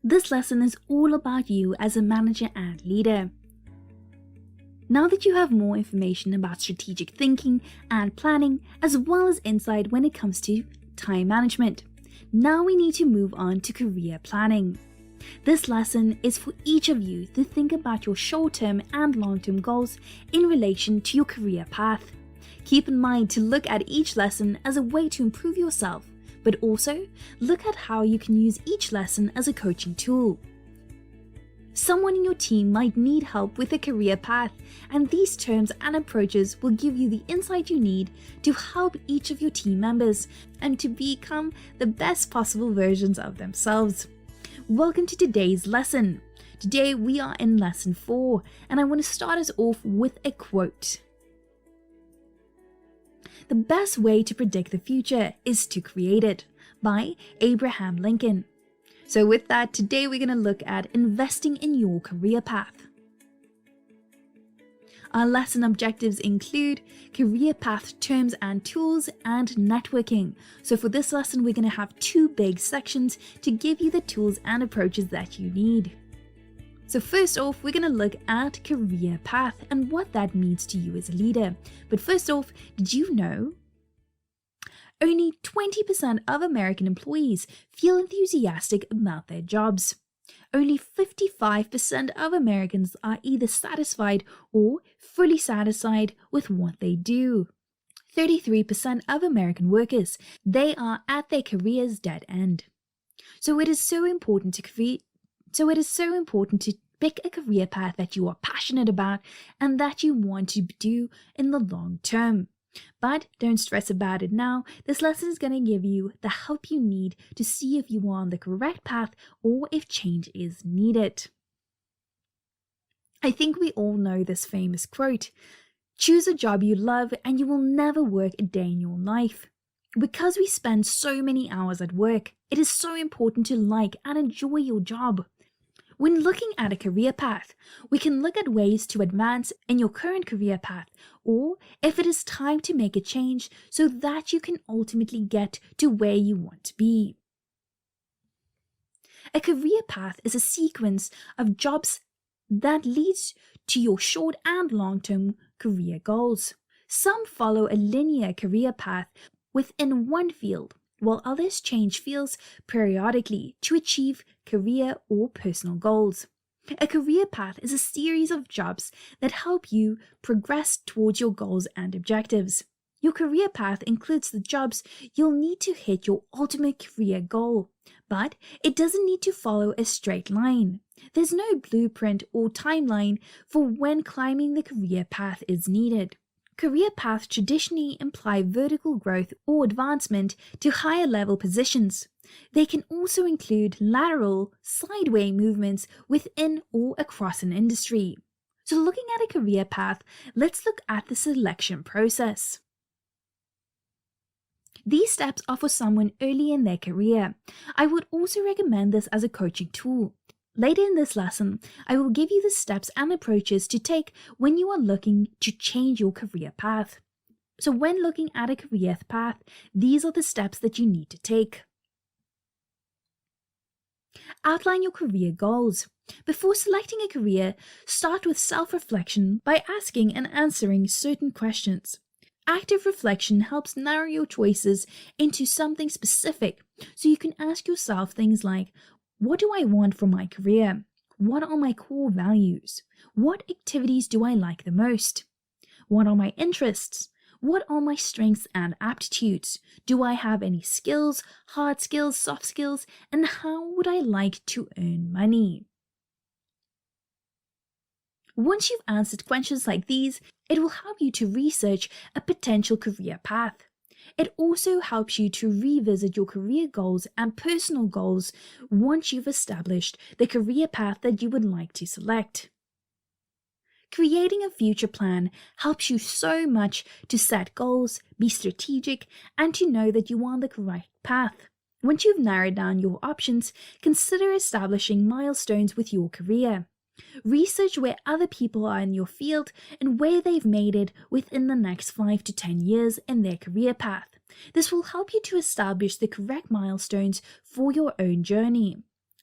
This lesson is all about you as a manager and leader. Now that you have more information about strategic thinking and planning, as well as insight when it comes to time management, now we need to move on to career planning. This lesson is for each of you to think about your short-term and long-term goals in relation to your career path. Keep in mind to look at each lesson as a way to improve yourself, but also look at how you can use each lesson as a coaching tool. Someone in your team might need help with a career path, and these terms and approaches will give you the insight you need to help each of your team members and to become the best possible versions of themselves. Welcome to today's lesson. Today we are in lesson 4, and I want to start us off with a quote. The best way to predict the future is to create it, by Abraham Lincoln. So with that, today we're going to look at investing in your career path. Our lesson objectives include career path terms and tools and networking. So for this lesson, we're going to have 2 big sections to give you the tools and approaches that you need. So first off, we're going to look at career path and what that means to you as a leader. But first off, did you know only 20% of American employees feel enthusiastic about their jobs? Only 55% of Americans are either satisfied or fully satisfied with what they do. 33% of American workers, they are at their career's dead end. So it is so important to pick a career path that you are passionate about and that you want to do in the long term. But don't stress about it now. This lesson is going to give you the help you need to see if you are on the correct path or if change is needed. I think we all know this famous quote, "Choose a job you love and you will never work a day in your life." Because we spend so many hours at work, it is so important to like and enjoy your job. When looking at a career path, we can look at ways to advance in your current career path, or if it is time to make a change so that you can ultimately get to where you want to be. A career path is a sequence of jobs that leads to your short and long-term career goals. Some follow a linear career path within one field, while others change fields periodically to achieve career or personal goals. A career path is a series of jobs that help you progress towards your goals and objectives. Your career path includes the jobs you'll need to hit your ultimate career goal, but it doesn't need to follow a straight line. There's no blueprint or timeline for when climbing the career path is needed. Career paths traditionally imply vertical growth or advancement to higher level positions. They can also include lateral, sideways movements within or across an industry. So looking at a career path, let's look at the selection process. These steps are for someone early in their career. I would also recommend this as a coaching tool. Later in this lesson, I will give you the steps and approaches to take when you are looking to change your career path. So when looking at a career path, these are the steps that you need to take. Outline your career goals. Before selecting a career, start with self-reflection by asking and answering certain questions. Active reflection helps narrow your choices into something specific, so you can ask yourself things like, what do I want from my career? What are my core values? What activities do I like the most? What are my interests? What are my strengths and aptitudes? Do I have any skills, hard skills, soft skills? And how would I like to earn money? Once you've answered questions like these, it will help you to research a potential career path. It also helps you to revisit your career goals and personal goals once you've established the career path that you would like to select. Creating a future plan helps you so much to set goals, be strategic, and to know that you are on the correct path. Once you've narrowed down your options, consider establishing milestones with your career. Research where other people are in your field and where they've made it within the next 5 to 10 years in their career path. This will help you to establish the correct milestones for your own journey.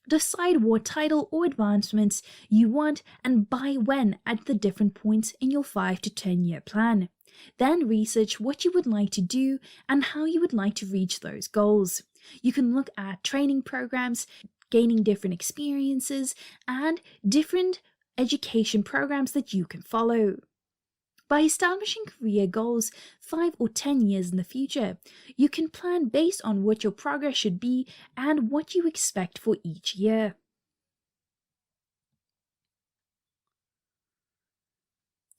Decide what title or advancements you want and by when at the different points in your 5 to 10 year plan. Then research what you would like to do and how you would like to reach those goals. You can look at training programs, gaining different experiences, and different education programs that you can follow. By establishing career goals 5 or 10 years in the future, you can plan based on what your progress should be and what you expect for each year.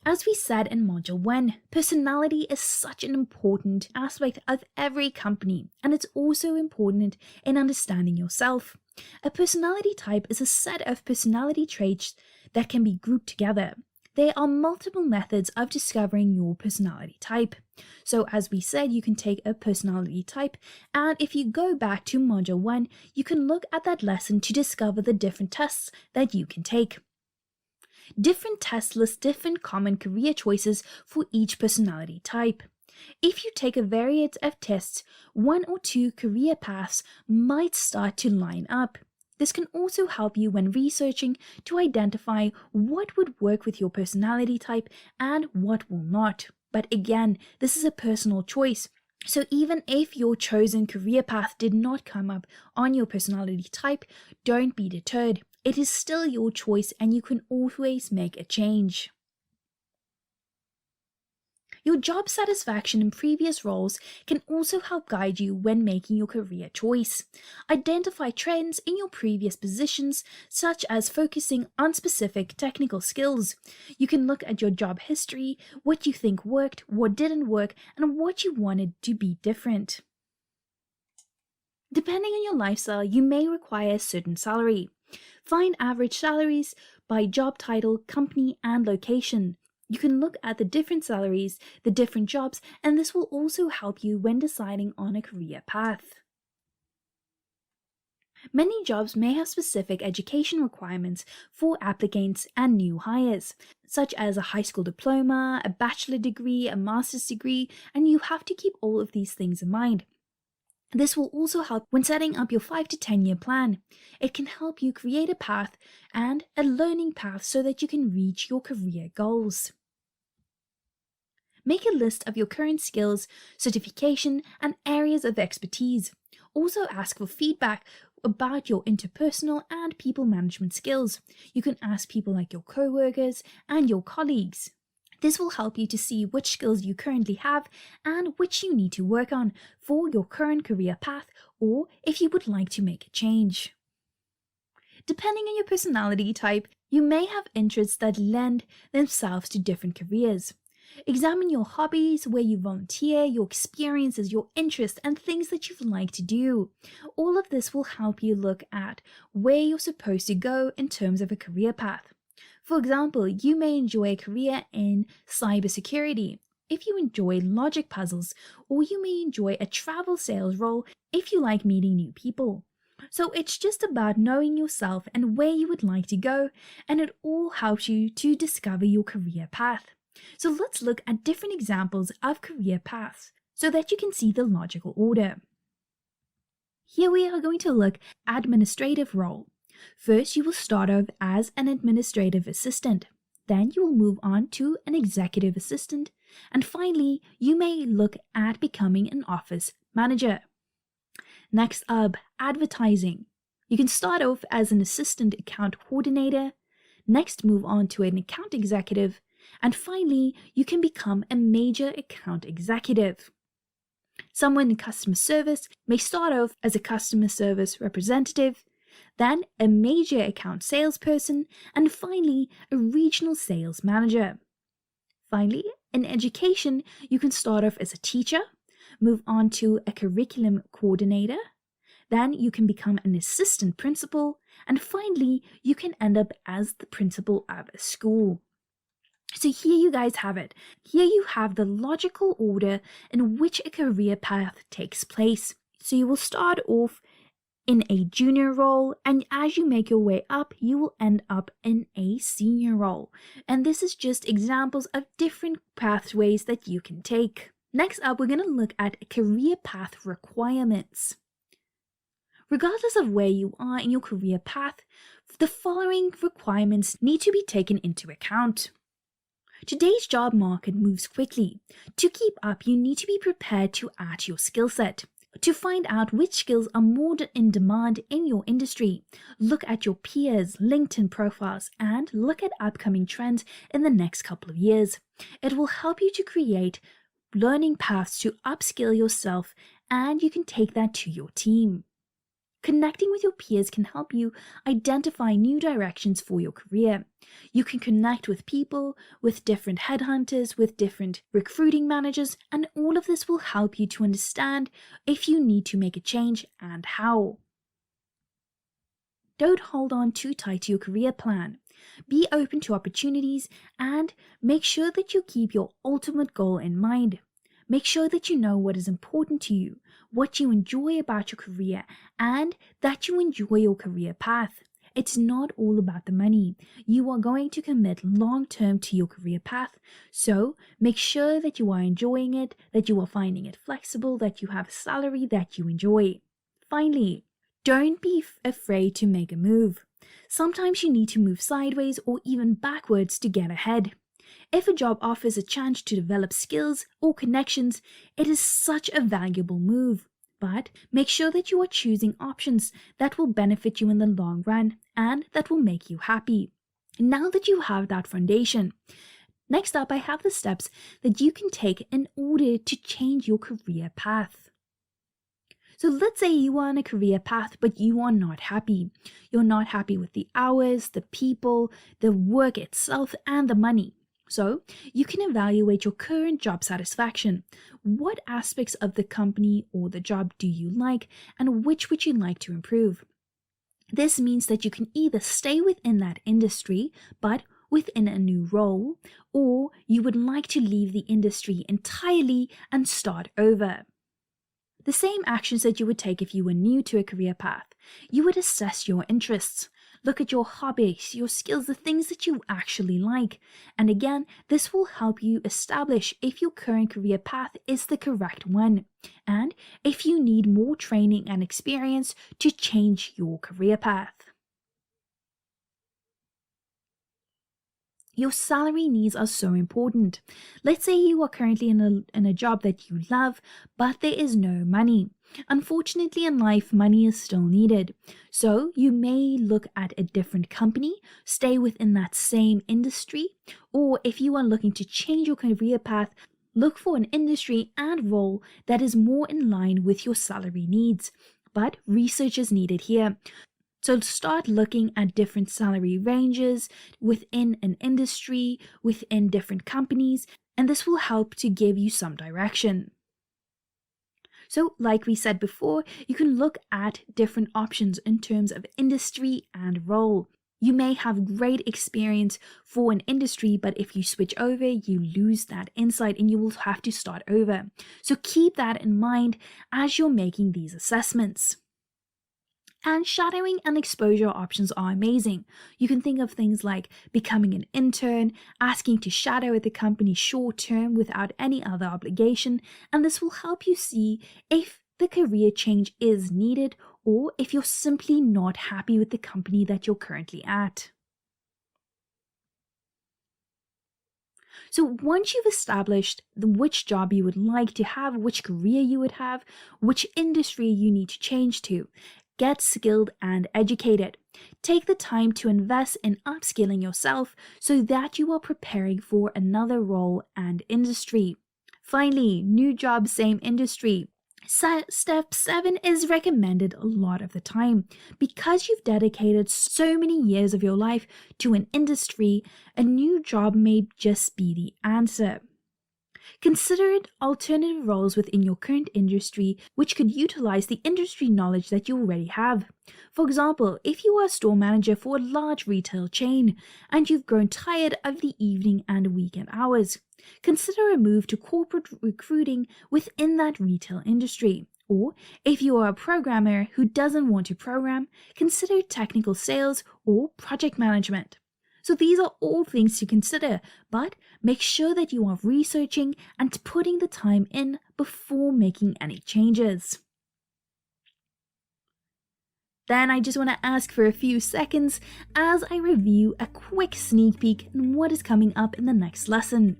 As we said in Module 1, personality is such an important aspect of every company, and it's also important in understanding yourself. A personality type is a set of personality traits that can be grouped together. There are multiple methods of discovering your personality type. So as we said, you can take a personality type, and if you go back to Module 1, you can look at that lesson to discover the different tests that you can take. Different tests list different common career choices for each personality type. If you take a variety of tests, 1 or 2 career paths might start to line up. This can also help you when researching to identify what would work with your personality type and what will not. But again, this is a personal choice. So even if your chosen career path did not come up on your personality type, don't be deterred. It is still your choice and you can always make a change. Your job satisfaction in previous roles can also help guide you when making your career choice. Identify trends in your previous positions, such as focusing on specific technical skills. You can look at your job history, what you think worked, what didn't work, and what you wanted to be different. Depending on your lifestyle, you may require a certain salary. Find average salaries by job title, company, and location. You can look at the different salaries, the different jobs, and this will also help you when deciding on a career path. Many jobs may have specific education requirements for applicants and new hires, such as a high school diploma, a bachelor degree, a master's degree, and you have to keep all of these things in mind. This will also help when setting up your 5 to 10 year plan. It can help you create a path and a learning path so that you can reach your career goals. Make a list of your current skills, certification, and areas of expertise. Also ask for feedback about your interpersonal and people management skills. You can ask people like your co-workers and your colleagues. This will help you to see which skills you currently have and which you need to work on for your current career path or if you would like to make a change. Depending on your personality type, you may have interests that lend themselves to different careers. Examine your hobbies, where you volunteer, your experiences, your interests, and things that you'd like to do. All of this will help you look at where you're supposed to go in terms of a career path. For example, you may enjoy a career in cybersecurity if you enjoy logic puzzles, or you may enjoy a travel sales role if you like meeting new people. So it's just about knowing yourself and where you would like to go, and it all helps you to discover your career path. So let's look at different examples of career paths so that you can see the logical order. Here we are going to look at administrative role. First, you will start off as an administrative assistant. Then you will move on to an executive assistant. And finally, you may look at becoming an office manager. Next up, advertising. You can start off as an assistant account coordinator. Next, move on to an account executive. And finally, you can become a major account executive. Someone in customer service may start off as a customer service representative, then a major account salesperson, and finally, a regional sales manager. Finally, in education, you can start off as a teacher, move on to a curriculum coordinator, then you can become an assistant principal, and finally, you can end up as the principal of a school. So here you guys have it. Here you have the logical order in which a career path takes place. So you will start off in a junior role, and as you make your way up, you will end up in a senior role. And this is just examples of different pathways that you can take. Next up, we're going to look at career path requirements. Regardless of where you are in your career path, the following requirements need to be taken into account. Today's job market moves quickly. To keep up, you need to be prepared to add your skill set. To find out which skills are more in demand in your industry, look at your peers' LinkedIn profiles and look at upcoming trends in the next couple of years. It will help you to create learning paths to upskill yourself, and you can take that to your team. Connecting with your peers can help you identify new directions for your career. You can connect with people, with different headhunters, with different recruiting managers, and all of this will help you to understand if you need to make a change and how. Don't hold on too tight to your career plan. Be open to opportunities and make sure that you keep your ultimate goal in mind. Make sure that you know what is important to you, what you enjoy about your career, and that you enjoy your career path. It's not all about the money. You are going to commit long-term to your career path, so make sure that you are enjoying it, that you are finding it flexible, that you have a salary that you enjoy. Finally, don't be afraid to make a move. Sometimes you need to move sideways or even backwards to get ahead. If a job offers a chance to develop skills or connections, it is such a valuable move. But make sure that you are choosing options that will benefit you in the long run and that will make you happy. Now that you have that foundation, next up I have the steps that you can take in order to change your career path. So let's say you are on a career path, but you are not happy. You're not happy with the hours, the people, the work itself, and the money. So you can evaluate your current job satisfaction. What aspects of the company or the job do you like, and which would you like to improve? This means that you can either stay within that industry, but within a new role, or you would like to leave the industry entirely and start over. The same actions that you would take if you were new to a career path. You would assess your interests. Look at your hobbies, your skills, the things that you actually like. And again, this will help you establish if your current career path is the correct one, and if you need more training and experience to change your career path. Your salary needs are so important. Let's say you are currently in a job that you love, but there is no money. Unfortunately, in life, money is still needed. So you may look at a different company, stay within that same industry, or if you are looking to change your career path, look for an industry and role that is more in line with your salary needs. But research is needed here. So start looking at different salary ranges within an industry, within different companies, and this will help to give you some direction. So like we said before, you can look at different options in terms of industry and role. You may have great experience for an industry, but if you switch over, you lose that insight and you will have to start over. So keep that in mind as you're making these assessments. And shadowing and exposure options are amazing. You can think of things like becoming an intern, asking to shadow at the company short term without any other obligation, and this will help you see if the career change is needed or if you're simply not happy with the company that you're currently at. So once you've established which job you would like to have, which career you would have, which industry you need to change to, get skilled and educated. Take the time to invest in upskilling yourself so that you are preparing for another role and industry. Finally, new job, same industry. Step 7 is recommended a lot of the time. Because you've dedicated so many years of your life to an industry, a new job may just be the answer. Consider alternative roles within your current industry which could utilize the industry knowledge that you already have. For example, if you are a store manager for a large retail chain and you've grown tired of the evening and weekend hours, consider a move to corporate recruiting within that retail industry. Or if you are a programmer who doesn't want to program, consider technical sales or project management. So these are all things to consider, but make sure that you are researching and putting the time in before making any changes. Then I just want to ask for a few seconds as I review a quick sneak peek on what is coming up in the next lesson.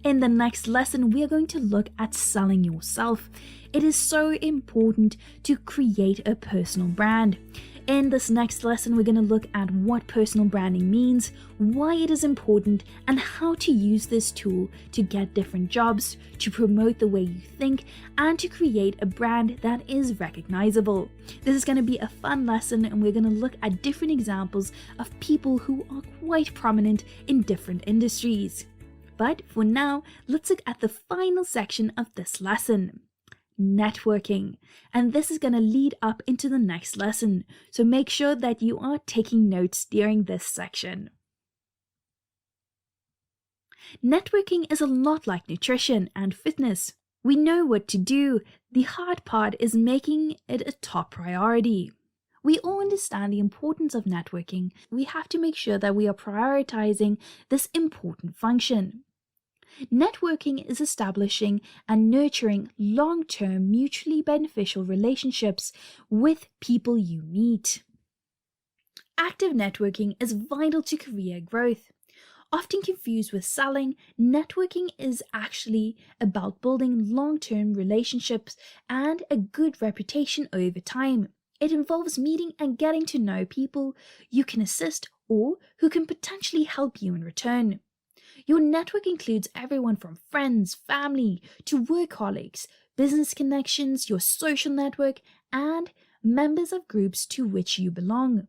In the next lesson, we are going to look at selling yourself. It is so important to create a personal brand. In this next lesson, we're going to look at what personal branding means, why it is important, and how to use this tool to get different jobs, to promote the way you think, and to create a brand that is recognizable. This is going to be a fun lesson, and we're going to look at different examples of people who are quite prominent in different industries. But for now, let's look at the final section of this lesson. Networking, and this is going to lead up into the next lesson, so make sure that you are taking notes during this section. Networking is a lot like nutrition and fitness. We know what to do, the hard part is making it a top priority. We all understand the importance of networking. We have to make sure that we are prioritizing this important function. Networking is establishing and nurturing long-term mutually beneficial relationships with people you meet. Active networking is vital to career growth. Often confused with selling, networking is actually about building long-term relationships and a good reputation over time. It involves meeting and getting to know people you can assist or who can potentially help you in return. Your network includes everyone from friends, family, to work colleagues, business connections, your social network, and members of groups to which you belong.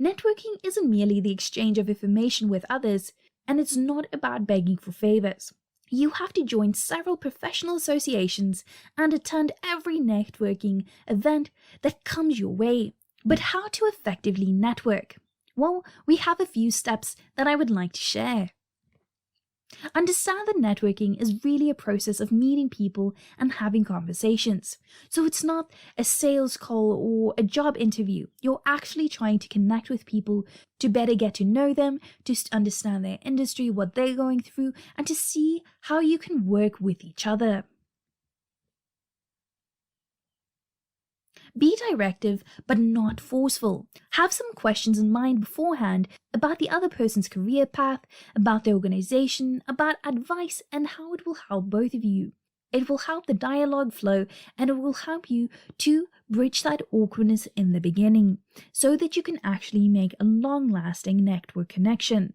Networking isn't merely the exchange of information with others, and it's not about begging for favors. You have to join several professional associations and attend every networking event that comes your way. But how to effectively network? Well, we have a few steps that I would like to share. Understand that networking is really a process of meeting people and having conversations. So it's not a sales call or a job interview. You're actually trying to connect with people to better get to know them, to understand their industry, what they're going through, and to see how you can work with each other. Be directive, but not forceful. Have some questions in mind beforehand about the other person's career path, about the organization, about advice, and how it will help both of you. It will help the dialogue flow, and it will help you to bridge that awkwardness in the beginning, so that you can actually make a long-lasting network connection.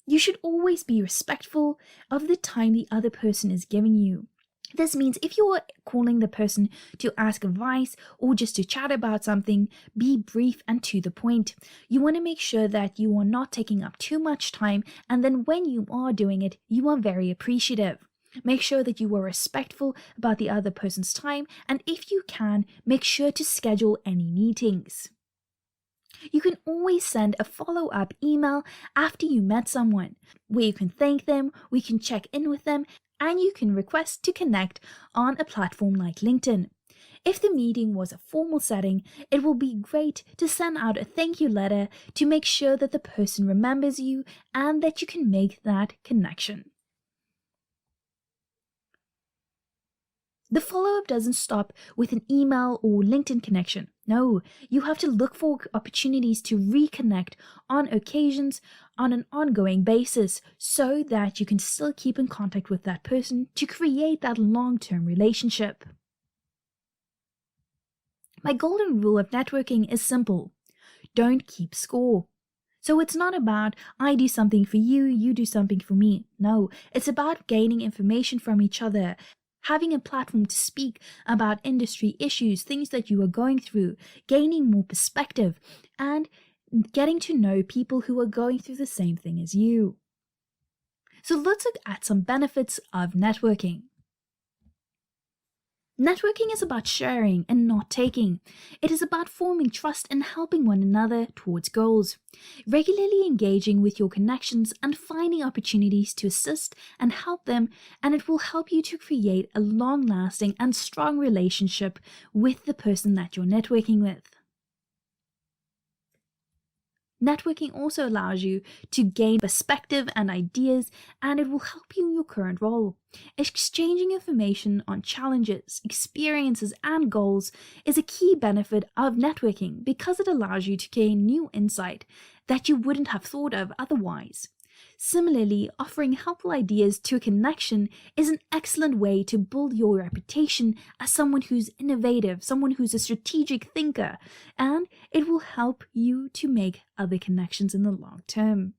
You should always be respectful of the time the other person is giving you. This means if you are calling the person to ask advice or just to chat about something, be brief and to the point. You want to make sure that you are not taking up too much time, and then when you are doing it, you are very appreciative. Make sure that you are respectful about the other person's time, and if you can, make sure to schedule any meetings. You can always send a follow-up email after you met someone, where you can thank them, we can check in with them, and you can request to connect on a platform like LinkedIn. If the meeting was a formal setting, it will be great to send out a thank you letter to make sure that the person remembers you and that you can make that connection. The follow-up doesn't stop with an email or LinkedIn connection. No, you have to look for opportunities to reconnect on occasions on an ongoing basis so that you can still keep in contact with that person to create that long-term relationship. My golden rule of networking is simple. Don't keep score. So it's not about I do something for you, you do something for me. No, it's about gaining information from each other, having a platform to speak about industry issues, things that you are going through, gaining more perspective, and getting to know people who are going through the same thing as you. So let's look at some benefits of networking. Networking is about sharing and not taking. It is about forming trust and helping one another towards goals. Regularly engaging with your connections and finding opportunities to assist and help them, and it will help you to create a long-lasting and strong relationship with the person that you're networking with. Networking also allows you to gain perspective and ideas, and it will help you in your current role. Exchanging information on challenges, experiences, and goals is a key benefit of networking because it allows you to gain new insight that you wouldn't have thought of otherwise. Similarly, offering helpful ideas to a connection is an excellent way to build your reputation as someone who's innovative, someone who's a strategic thinker, and it will help you to make other connections in the long term.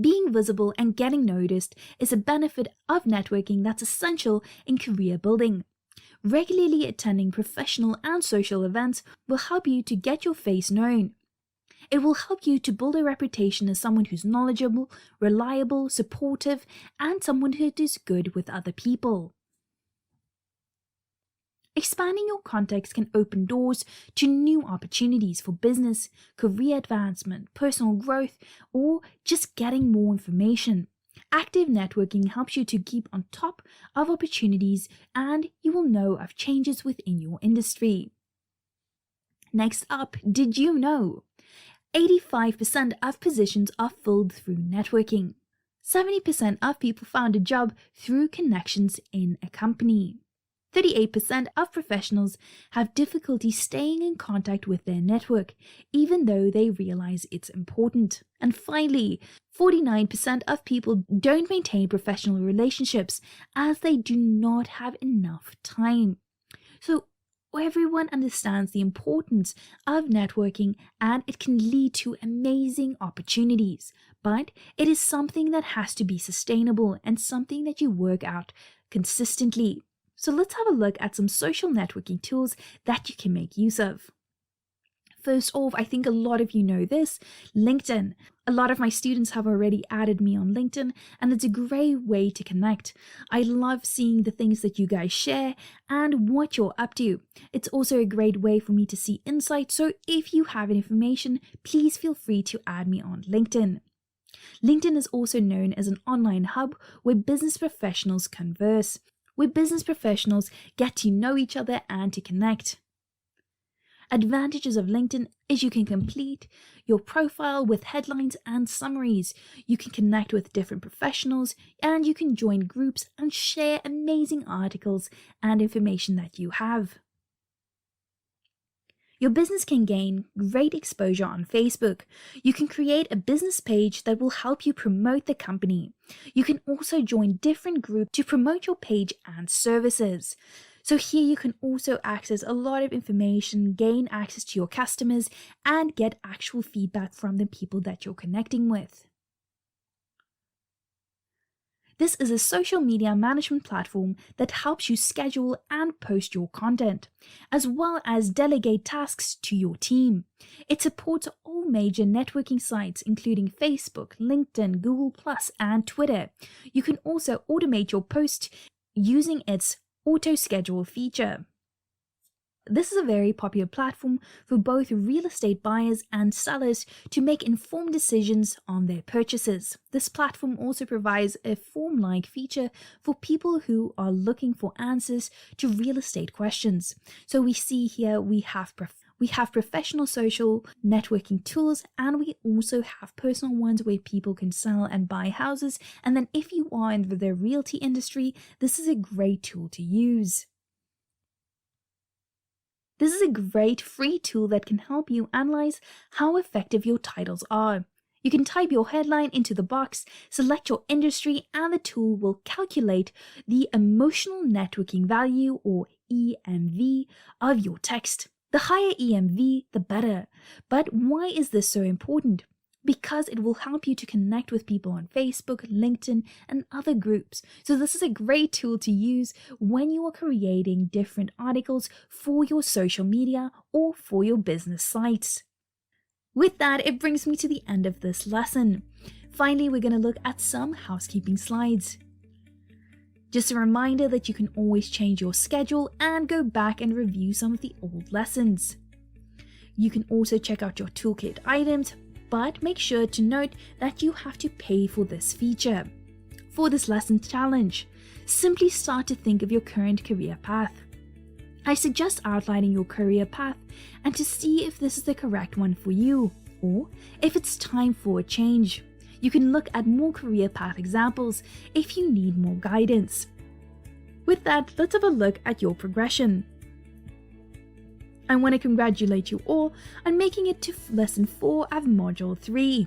Being visible and getting noticed is a benefit of networking that's essential in career building. Regularly attending professional and social events will help you to get your face known. It will help you to build a reputation as someone who's knowledgeable, reliable, supportive, and someone who is good with other people. Expanding your contacts can open doors to new opportunities for business, career advancement, personal growth, or just getting more information. Active networking helps you to keep on top of opportunities, and you will know of changes within your industry. Next up, did you know? 85% of positions are filled through networking. 70% of people found a job through connections in a company. 38% of professionals have difficulty staying in contact with their network, even though they realize it's important. And finally, 49% of people don't maintain professional relationships as they do not have enough time. So, everyone understands the importance of networking and it can lead to amazing opportunities, but it is something that has to be sustainable and something that you work out consistently. So let's have a look at some social networking tools that you can make use of. First off, I think a lot of you know this, LinkedIn. A lot of my students have already added me on LinkedIn, and it's a great way to connect. I love seeing the things that you guys share and what you're up to. It's also a great way for me to see insights, so if you have information, please feel free to add me on LinkedIn. LinkedIn is also known as an online hub where business professionals converse, where business professionals get to know each other and to connect. Advantages of LinkedIn is you can complete your profile with headlines and summaries. You can connect with different professionals and you can join groups and share amazing articles and information that you have. Your business can gain great exposure on Facebook. You can create a business page that will help you promote the company. You can also join different groups to promote your page and services. So here you can also access a lot of information, gain access to your customers, and get actual feedback from the people that you're connecting with. This is a social media management platform that helps you schedule and post your content, as well as delegate tasks to your team. It supports all major networking sites, including Facebook, LinkedIn, Google+, and Twitter. You can also automate your posts using its auto schedule feature. This is a very popular platform for both real estate buyers and sellers to make informed decisions on their purchases. This platform also provides a form-like feature for people who are looking for answers to real estate questions. So we see here we have professional social networking tools, and we also have personal ones where people can sell and buy houses. And then if you are in the realty industry, this is a great tool to use. This is a great free tool that can help you analyze how effective your titles are. You can type your headline into the box, select your industry, and the tool will calculate the emotional networking value, or EMV, of your text. The higher EMV, the better. But why is this so important? Because it will help you to connect with people on Facebook, LinkedIn, and other groups. So this is a great tool to use when you are creating different articles for your social media or for your business sites. With that, it brings me to the end of this lesson. Finally, we're going to look at some housekeeping slides. Just a reminder that you can always change your schedule and go back and review some of the old lessons. You can also check out your toolkit items, but make sure to note that you have to pay for this feature. For this lesson challenge, simply start to think of your current career path. I suggest outlining your career path and to see if this is the correct one for you. or if it's time for a change. You can look at more career path examples if you need more guidance. With that, let's have a look at your progression. I want to congratulate you all on making it to lesson 4 of module 3.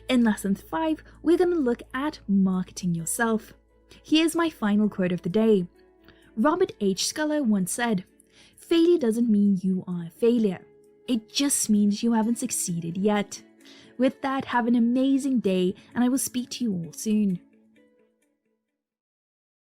In lesson 5, we're going to look at marketing yourself. Here's my final quote of the day. Robert H. Sculler once said, "Failure doesn't mean you are a failure. It just means you haven't succeeded yet." With that, have an amazing day, and I will speak to you all soon.